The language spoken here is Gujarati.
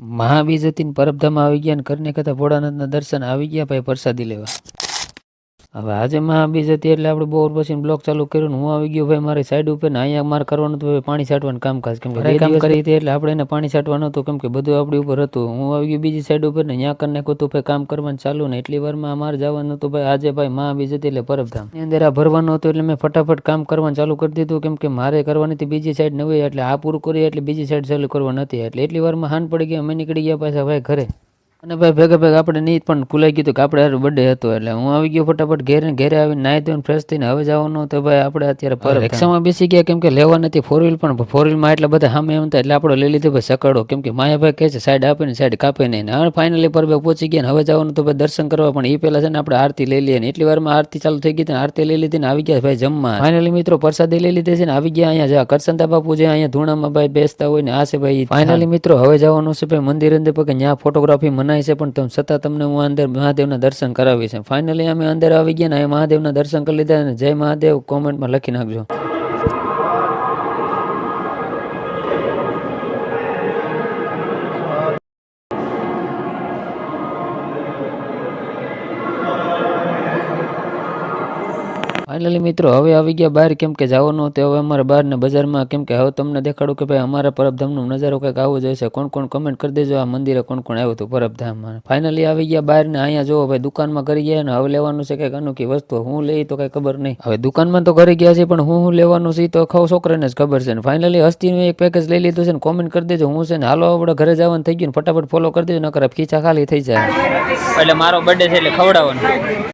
મહાબીજતીન પરબધામ આવી ગયા ને ઘરને કહેતા ભોળાનાથના દર્શન આવી ગયા ભાઈ પ્રસાદી લેવા. હવે આજે મહાબીજ હતી એટલે આપણે બપોર પછી બ્લોક ચાલુ કર્યો ને હું આવી ગયો ભાઈ મારી સાઈડ ઉપર ને અહીંયા મારે કરવાનું હતું પાણી છાંટવાનું કામકાજ કેમ કે કામ કરી હતી એટલે આપણે એને પાણી છાંટવાનું હતું કેમ કે બધું આપણી ઉપર હતું. હું આવી ગયો બીજી સાઈડ ઉપર ને ત્યાં કરી નાખ્યું હતું ભાઈ કામ કરવાનું ચાલુ ને એટલી વારમાં અમારે જવાનું હતું ભાઈ આજે ભાઈ મહાબીજ હતી એટલે પરબધામ ની અંદર આ ભરવાનું હતું એટલે મેં ફટાફટ કામ કરવાનું ચાલુ કરી દીધું કેમ કે મારે કરવાની હતી બીજી સાઈડ નવી એટલે આ પૂરું કરી એટલે બીજી સાઈડ ચાલુ કરવા નથી એટલે એટલી વારમાં હાન પડી ગયા અમે નીકળી ગયા પાછા ભાઈ ઘરે. અને ભાઈ ભેગા આપણે નહીં પણ ખુલાઈ ગયું કે આપણે બર્થડે હતો એટલે હું આવી ગયો ફટાફટ ઘરે આવીને નાહી ધોઈને ફ્રેશ થઈને હવે જવાનું તો ભાઈ આપણે અત્યારે રિક્ષામાં બેસી ગયા કેમ કે લેવા નથી ફોર વ્હીલ પણ ફોર વ્હીલમાં એટલા બધા સામે એમ એટલે આપણે લઈ લીધું ભાઈ સકડો કેમ કે માયાભાઈ કહે છે સાઈડ આપે ને સાઈડ કાપે નહીં હવે ફાઇનલી પર પહોંચી ગયા ને હવે જવાનું તો ભાઈ દર્શન કરવા પણ એ પહેલા છે ને આપણે આરતી લઈ લઈએ ને એટલી વારમાં આરતી ચાલુ થઈ ગઈ આરતી લઈ લીધી ને આવી ગયા ભાઈ જમવા ફાઇનલી મિત્રો પ્રસાદી લઈ લીધી છે ને આવી ગયા અહીંયા જા કરસંતા બાપુ જે અહીંયા ધૂણામાં ભાઈ બેસતા હોય ને આ છે ભાઈ ફાઇનલી મિત્રો હવે જવાનું છે ભાઈ મંદિર અંદર કે ત્યાં ફોટોગ્રાફી મનાય છે પણ છતાં તમને હું અંદર મહાદેવના દર્શન કરાવી છે. ફાઇનલી અમે અંદર આવી ગયા ને મહાદેવના દર્શન કરી લીધા અને જય મહાદેવ કોમેન્ટમાં લખી નાખજો. ફાઇનલી મિત્રો હવે આવી ગયા બહાર કેમ કે જવાનું હતું હવે અમારે બહાર ને બજારમાં કેમ કે હવે તમને દેખાડું કે ભાઈ અમારા પરબધામનો નજારો કંઈક આવો જ હશે. કોણ કોણ કમેન્ટ કરી દેજો આ મંદિરે કોણ કોણ આવ્યું હતું પરબધામમાં. ફાઇનલી આવી ગયા બહાર ને અહીંયા જોવો ભાઈ દુકાનમાં કરી ગયા ને હવે લેવાનું છે કંઈક અનોખી વસ્તુ હું લઈ તો કઈ ખબર નહીં. હવે દુકાનમાં તો કરી ગયા છે પણ હું લેવાનું છે તો છોકરાને જ ખબર છે ને. ફાઇનલી હસ્તીનું એક પેકેજ લઈ લીધું છે ને કોમેન્ટ કરી દેજો હું છે ને હાલો આપણે ઘરે જવાનું થઈ ગયું ને ફટાફટ ફોલો કરી દેજો નકર ખીચા ખાલી થઈ જાય એટલે મારો બર્થડે છે એટલે ખવડાવવાનું.